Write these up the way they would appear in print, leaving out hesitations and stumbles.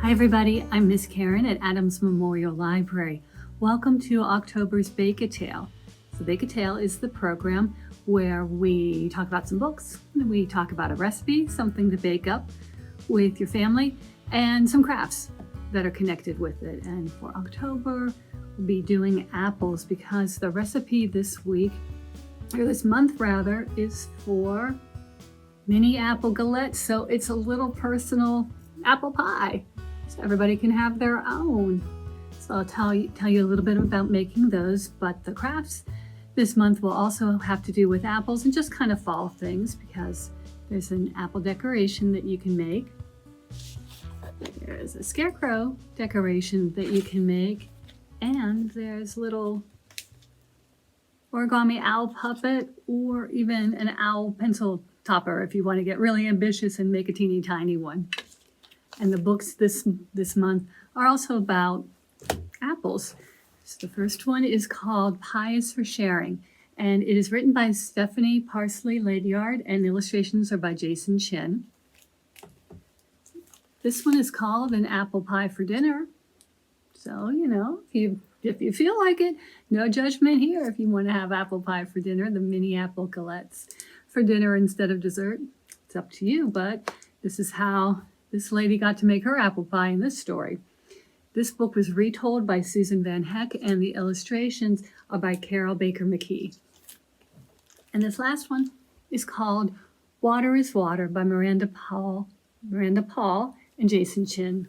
Hi everybody, I'm Miss Karen at Adams Memorial Library. Welcome to October's Bake-A-Tale. So Bake-A-Tale is the program where we talk about some books, we talk about a recipe, something to bake up with your family, and some crafts that are connected with it. And for October, we'll be doing apples because the recipe this week, or this month rather, is for mini apple galettes. So it's a little personal apple pie. So everybody can have their own. So I'll tell you a little bit about making those, but the crafts this month will also have to do with apples and just kind of fall things because there's an apple decoration that you can make. There's a scarecrow decoration that you can make, and there's little origami owl puppet or even an owl pencil topper if you want to get really ambitious and make a teeny tiny one. And the books this month are also about apples. So the first one is called Pie is for Sharing, and it is written by Stephanie Parsley Ledyard, and the illustrations are by Jason Chin. This one is called An Apple Pie for Dinner. So, if you feel like it, no judgment here. If you want to have apple pie for dinner, the mini apple galettes for dinner instead of dessert, it's up to you, but this is how this lady got to make her apple pie in this story. This book was retold by Susan Van Heck, and the illustrations are by Carol Baker McKee. And this last one is called Water is Water by Miranda Paul, and Jason Chin.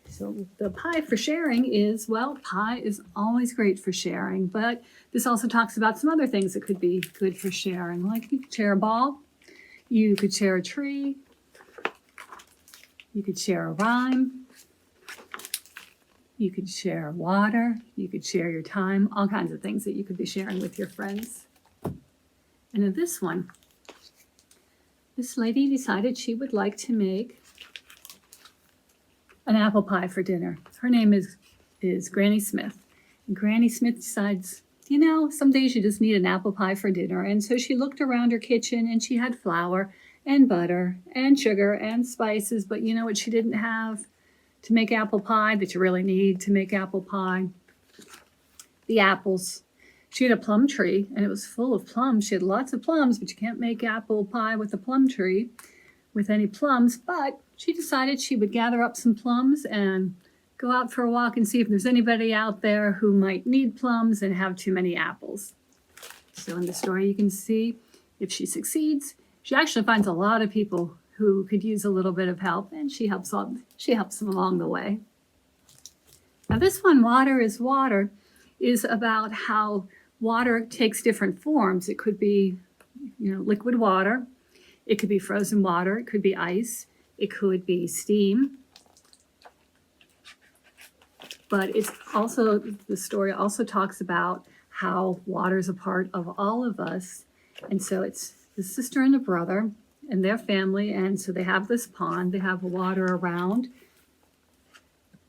So the pie for sharing is, well, pie is always great for sharing, but this also talks about some other things that could be good for sharing. Like you could share a ball, you could share a tree, you could share a rhyme, you could share water, you could share your time, all kinds of things that you could be sharing with your friends. And in this one, this lady decided she would like to make an apple pie for dinner. Her name is Granny Smith. And Granny Smith decides, some days you just need an apple pie for dinner. And so she looked around her kitchen and she had flour and butter and sugar and spices, but you know what she didn't have to make apple pie that you really need to make apple pie? The apples. She had a plum tree and it was full of plums. She had lots of plums, but you can't make apple pie with a plum tree with any plums. But she decided she would gather up some plums and go out for a walk and see if there's anybody out there who might need plums and have too many apples. So in the story you can see if she succeeds, she actually finds a lot of people who could use a little bit of help, and she helps them along the way. Now this one, Water is Water, is about how water takes different forms. It could be, liquid water. It could be frozen water. It could be ice. It could be steam. But the story also talks about how water is a part of all of us. And so it's the sister and the brother and their family. And so they have this pond. They have water around.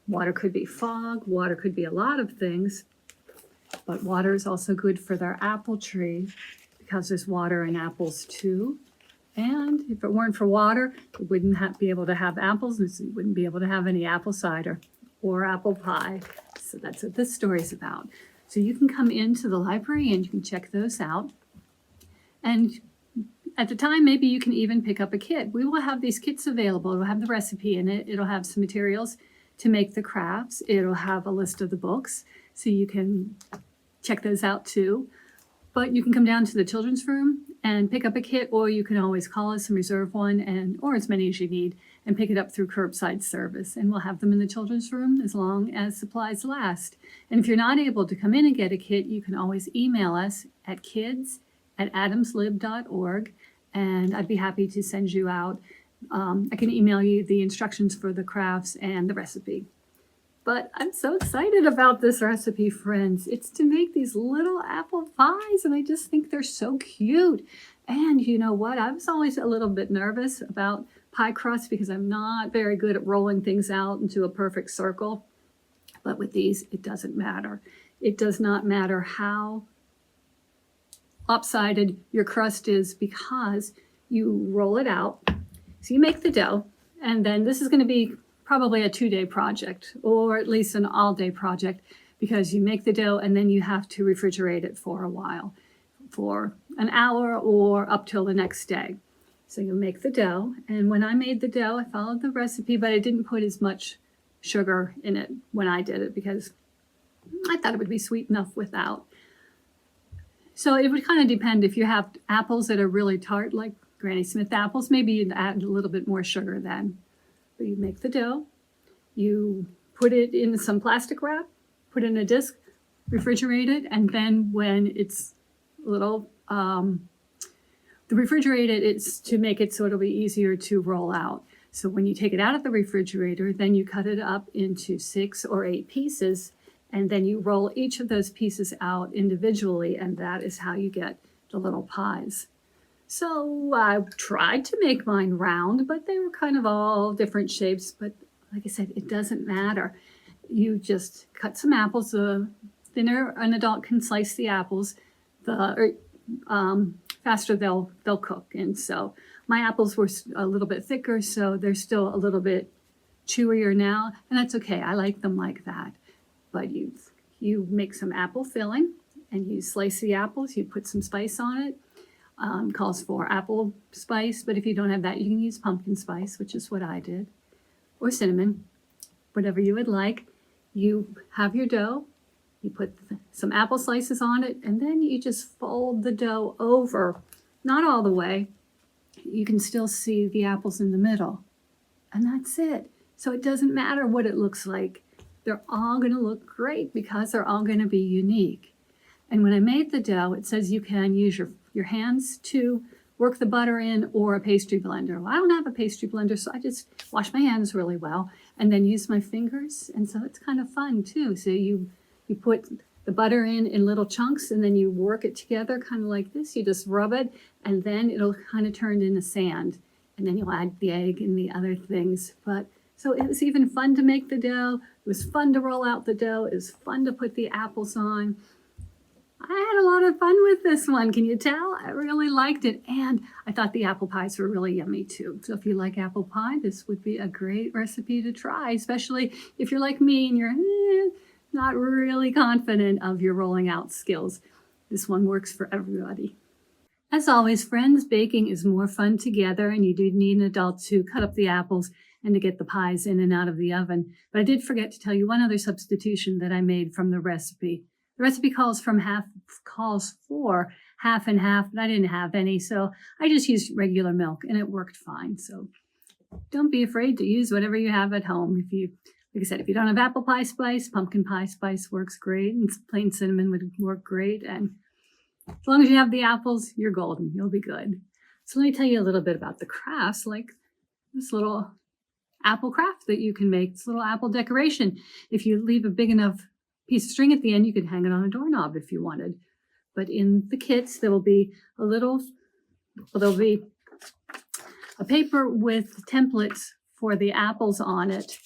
Water could be fog. Water could be a lot of things. But water is also good for their apple tree because there's water in apples too. And if it weren't for water, it wouldn't be able to have apples, and so you wouldn't be able to have any apple cider or apple pie. So that's what this story is about. So you can come into the library and you can check those out. And at the time, maybe you can even pick up a kit. We will have these kits available. It'll have the recipe in it. It'll have some materials to make the crafts. It'll have a list of the books, so you can check those out too. But you can come down to the children's room and pick up a kit, or you can always call us and reserve one, or as many as you need, and pick it up through curbside service. And we'll have them in the children's room as long as supplies last. And if you're not able to come in and get a kit, you can always email us at kids@adamslib.org, and I'd be happy to send you out. I can email you the instructions for the crafts and the recipe. But I'm so excited about this recipe, friends. It's to make these little apple pies, and I just think they're so cute. And you know what? I was always a little bit nervous about pie crust because I'm not very good at rolling things out into a perfect circle. But with these, it doesn't matter. It does not matter how lopsided your crust is because you roll it out. So you make the dough, and then this is going to be probably a 2-day project, or at least an all-day project, because you make the dough and then you have to refrigerate it for a while, for an hour or up till the next day. So you make the dough, and when I made the dough, I followed the recipe, but I didn't put as much sugar in it when I did it because I thought it would be sweet enough without. So it would kind of depend. If you have apples that are really tart, like Granny Smith apples, maybe you'd add a little bit more sugar then. But you make the dough, you put it in some plastic wrap, put it in a disc, refrigerate it, and then when it's a little, the refrigerated, it's to make it so it'll be easier to roll out. So when you take it out of the refrigerator, then you cut it up into 6 or 8 pieces, and then you roll each of those pieces out individually, and that is how you get the little pies. So I tried to make mine round, but they were kind of all different shapes. But like I said, it doesn't matter. You just cut some apples. The thinner an adult can slice the apples, the faster they'll cook. And so my apples were a little bit thicker, so they're still a little bit chewier now, and that's okay. I like them like that. But you make some apple filling, and you slice the apples. You put some spice on it. Calls for apple spice, but if you don't have that, you can use pumpkin spice, which is what I did, or cinnamon, whatever you would like. You have your dough, you put some apple slices on it, and then you just fold the dough over, not all the way. You can still see the apples in the middle, and that's it. So it doesn't matter what it looks like. They're all going to look great because they're all going to be unique. And when I made the dough, it says you can use your hands to work the butter in, or a pastry blender. Well, I don't have a pastry blender, so I just wash my hands really well and then use my fingers. And so it's kind of fun too. So you put the butter in little chunks, and then you work it together kind of like this. You just rub it, and then it'll kind of turn into sand. And then you'll add the egg and the other things. But so it was even fun to make the dough. It was fun to roll out the dough. It was fun to put the apples on. I had a lot of fun with this one. Can you tell? I really liked it. And I thought the apple pies were really yummy too. So if you like apple pie, this would be a great recipe to try, especially if you're like me and you're not really confident of your rolling out skills. This one works for everybody. As always, friends, baking is more fun together, and you do need an adult to cut up the apples and to get the pies in and out of the oven. But I did forget to tell you one other substitution that I made from the recipe. The recipe calls for half and half, but I didn't have any, so I just used regular milk, and it worked fine. So don't be afraid to use whatever you have at home. Like I said, if you don't have apple pie spice, pumpkin pie spice works great, and plain cinnamon would work great. And as long as you have the apples, you're golden. You'll be good. So let me tell you a little bit about the crafts, like this little apple craft that you can make, this little apple decoration. If you leave a big enough piece of string at the end, you could hang it on a doorknob if you wanted. But in the kits, there'll be a paper with templates for the apples on it.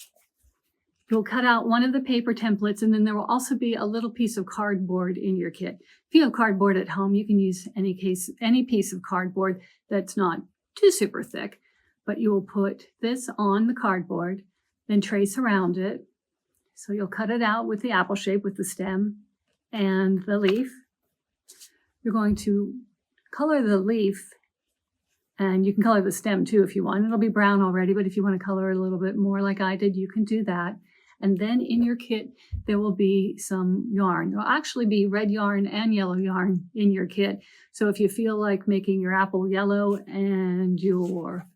You'll cut out one of the paper templates, and then there will also be a little piece of cardboard in your kit. If you have cardboard at home, you can use any piece of cardboard that's not too super thick, but you will put this on the cardboard, then trace around it. So you'll cut it out with the apple shape with the stem and the leaf. You're going to color the leaf, and you can color the stem too if you want. It'll be brown already, but if you want to color it a little bit more like I did, you can do that. And then in your kit, there will be some yarn. There will actually be red yarn and yellow yarn in your kit. So if you feel like making your apple yellow and your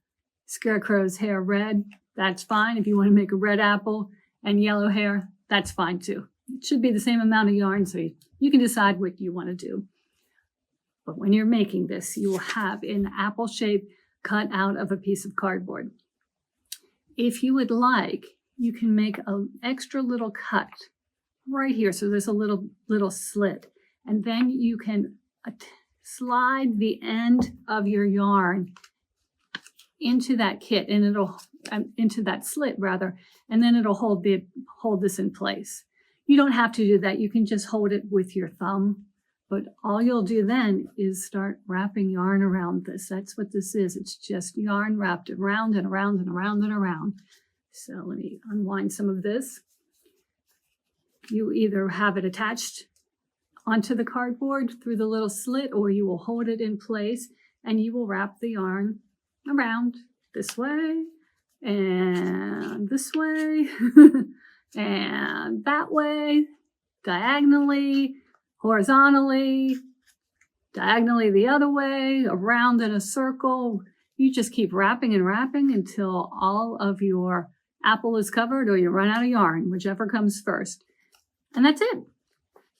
scarecrow's hair red, that's fine. If you want to make a red apple and yellow hair, that's fine too. It should be the same amount of yarn, so you can decide what you want to do. But when you're making this, you will have an apple shape cut out of a piece of cardboard. If you would like, you can make an extra little cut right here. So there's a little slit. And then you can slide the end of your yarn into that kit, and it'll into that slit rather, and then it'll hold this in place. You don't have to do that. You can just hold it with your thumb, but all you'll do then is start wrapping yarn around this. That's what this is. It's just yarn wrapped around and around and around and around. So let me unwind some of this. You either have it attached onto the cardboard through the little slit, or you will hold it in place and you will wrap the yarn around this way and this way and that way, diagonally, horizontally, diagonally the other way, around in a circle. You just keep wrapping and wrapping until all of your apple is covered, or you run out of yarn, whichever comes first. And that's it.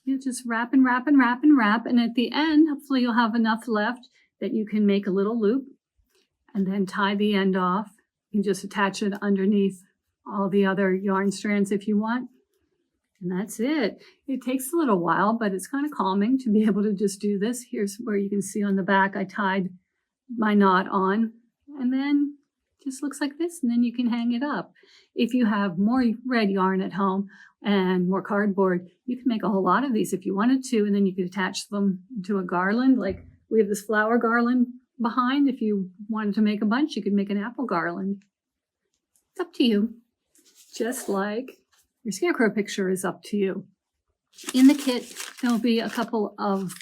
You just wrap and wrap and wrap and wrap. And at the end, hopefully you'll have enough left that you can make a little loop and then tie the end off. You can just attach it underneath all the other yarn strands if you want. And that's it. It takes a little while, but it's kind of calming to be able to just do this. Here's where you can see on the back, I tied my knot on, and then it just looks like this, and then you can hang it up. If you have more red yarn at home and more cardboard, you can make a whole lot of these if you wanted to, and then you could attach them to a garland. Like we have this flower garland behind. If you wanted to make a bunch, you could make an apple garland. It's up to you. Just like your scarecrow picture is up to you. In the kit, there'll be a couple of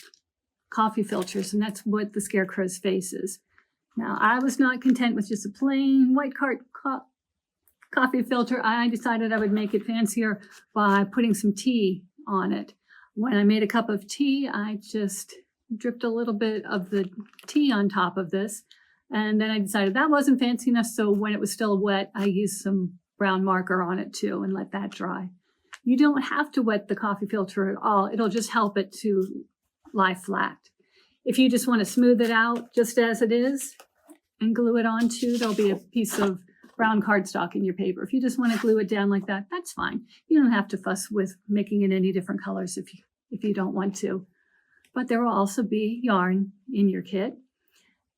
coffee filters, and that's what the scarecrow's face is. Now, I was not content with just a plain white coffee filter. I decided I would make it fancier by putting some tea on it. When I made a cup of tea, I just dripped a little bit of the tea on top of this, and then I decided that wasn't fancy enough, so when it was still wet, I used some brown marker on it too and let that dry. You don't have to wet the coffee filter at all. It'll just help it to lie flat. If you just want to smooth it out just as it is and glue it onto, there'll be a piece of brown cardstock in your paper. If you just want to glue it down like that, that's fine. You don't have to fuss with making it any different colors if you don't want to. But there will also be yarn in your kit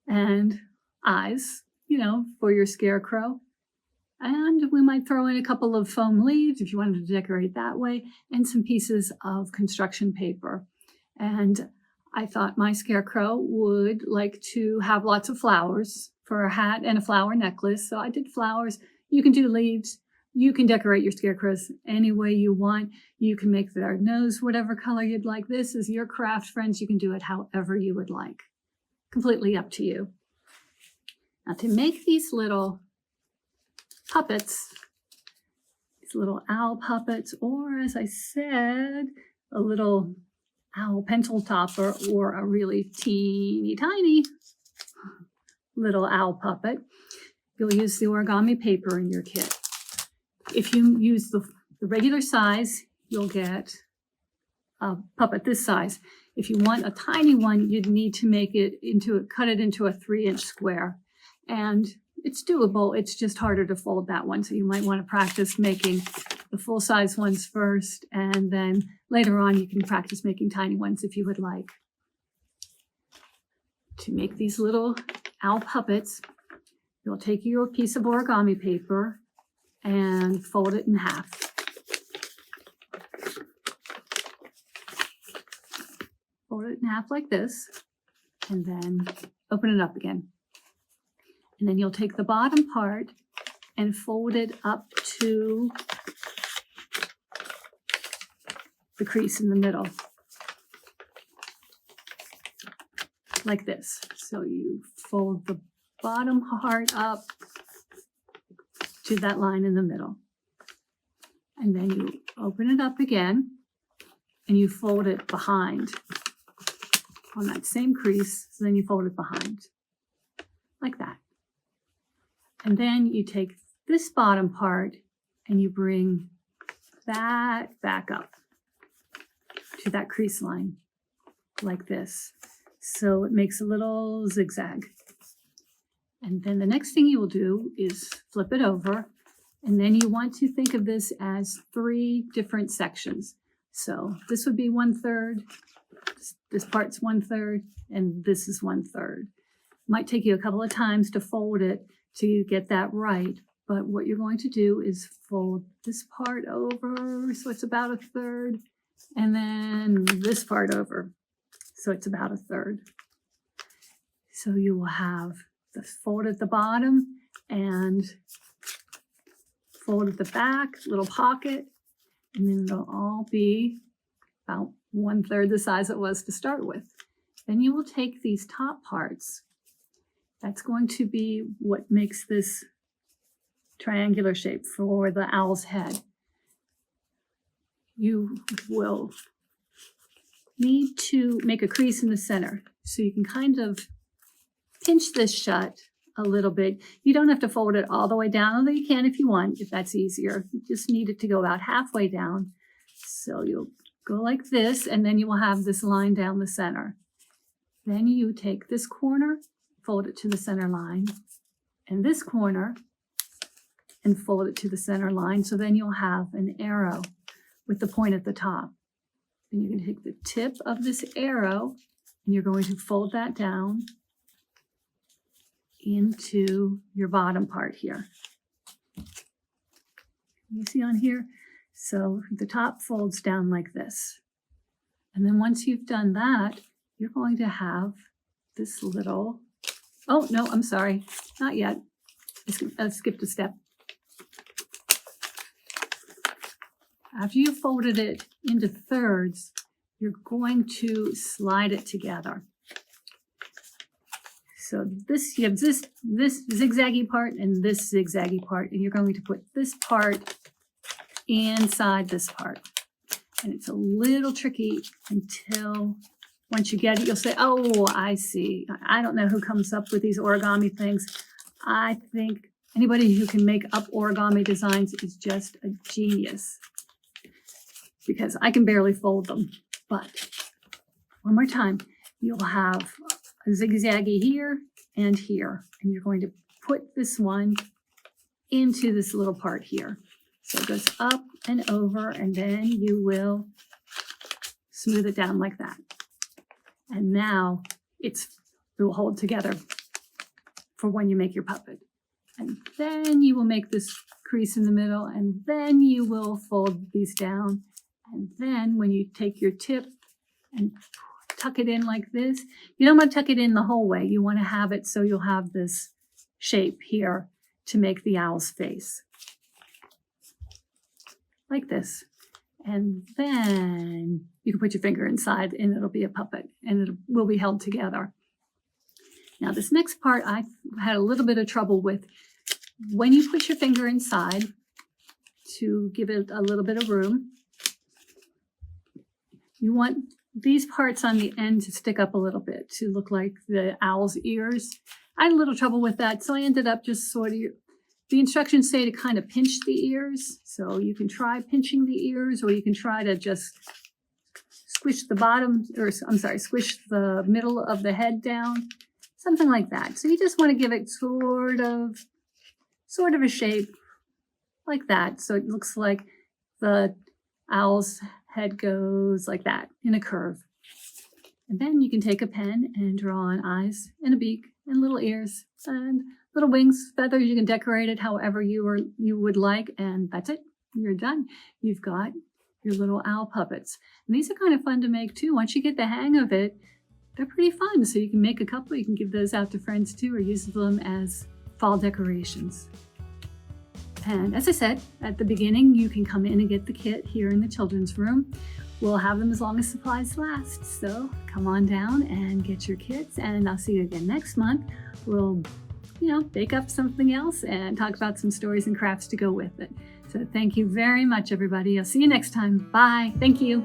and eyes, for your scarecrow. And we might throw in a couple of foam leaves if you wanted to decorate that way, and some pieces of construction paper. And I thought my scarecrow would like to have lots of flowers for a hat and a flower necklace. So I did flowers. You can do leaves. You can decorate your scarecrows any way you want. You can make their nose whatever color you'd like. This is your craft, friends. You can do it however you would like. Completely up to you. Now to make these little puppets, these little owl puppets, or as I said, a little owl pencil topper, or a really teeny tiny little owl puppet, you'll use the origami paper in your kit. If you use the regular size, you'll get a puppet this size. If you want a tiny one, you'd need to cut it into a 3-inch square. And it's doable. It's just harder to fold that one. So you might want to practice making the full-size ones first, and then later on you can practice making tiny ones if you would like. To make these little owl puppets, you'll take your piece of origami paper and fold it in half. Fold it in half like this, and then open it up again. And then you'll take the bottom part and fold it up to the crease in the middle, like this. So you fold the bottom part up to that line in the middle. And then you open it up again and you fold it behind on that same crease. So then you fold it behind like that. And then you take this bottom part and you bring that back up to that crease line like this. So it makes a little zigzag. And then the next thing you will do is flip it over. And then you want to think of this as 3 different sections. So this would be 1/3, this part's 1/3, and this is 1/3. Might take you a couple of times to fold it to get that right, but what you're going to do is fold this part over, so it's about 1/3, and then this part over, so it's about 1/3. So you will have the fold at the bottom and fold at the back, little pocket, and then it'll all be about 1/3 the size it was to start with. Then you will take these top parts. That's going to be what makes this triangular shape for the owl's head. You will need to make a crease in the center. So you can kind of pinch this shut a little bit. You don't have to fold it all the way down, although you can if you want, if that's easier. You just need it to go about halfway down. So you'll go like this, and then you will have this line down the center. Then you take this corner, fold it to the center line, and this corner, and fold it to the center line. So then you'll have an arrow with the point at the top. Then you're going to take the tip of this arrow, and you're going to fold that down into your bottom part here. You see on here? So the top folds down like this. And then once you've done that, you're going to have this little, oh no, I'm sorry, not yet. I skipped a step. After you've folded it into thirds, you're going to slide it together. So this, you have this zigzaggy part and this zigzaggy part, and you're going to put this part inside this part. And it's a little tricky until once you get it, you'll say, oh, I see. I don't know who comes up with these origami things. I think anybody who can make up origami designs is just a genius, because I can barely fold them. But one more time, you'll have a zigzaggy here and here, and you're going to put this one into this little part here. So it goes up and over, and then you will smooth it down like that. And now it will hold together for when you make your puppet. And then you will make this crease in the middle, and then you will fold these down. And then when you take your tip and tuck it in like this, you don't want to tuck it in the whole way. You want to have it so you'll have this shape here to make the owl's face. Like this. And then you can put your finger inside and it'll be a puppet, and it will be held together. Now this next part I had a little bit of trouble with. When you push your finger inside to give it a little bit of room, you want these parts on the end to stick up a little bit to look like the owl's ears. I had a little trouble with that, so I ended up just sort of, the instructions say to kind of pinch the ears. So you can try pinching the ears, or you can try to just squish the bottom, or I'm sorry, squish the middle of the head down, something like that. So you just want to give it sort of a shape like that. So it looks like the owl's head goes like that in a curve. And then you can take a pen and draw on eyes and a beak and little ears and little wings, feathers. You can decorate it however you would like, and that's it. You're done. You've got your little owl puppets. And these are kind of fun to make too. Once you get the hang of it, they're pretty fun. So you can make a couple. You can give those out to friends too, or use them as fall decorations. And as I said at the beginning, you can come in and get the kit here in the children's room. We'll have them as long as supplies last. So come on down and get your kits, and I'll see you again next month. We'll, bake up something else and talk about some stories and crafts to go with it. So thank you very much, everybody. I'll see you next time. Bye. Thank you.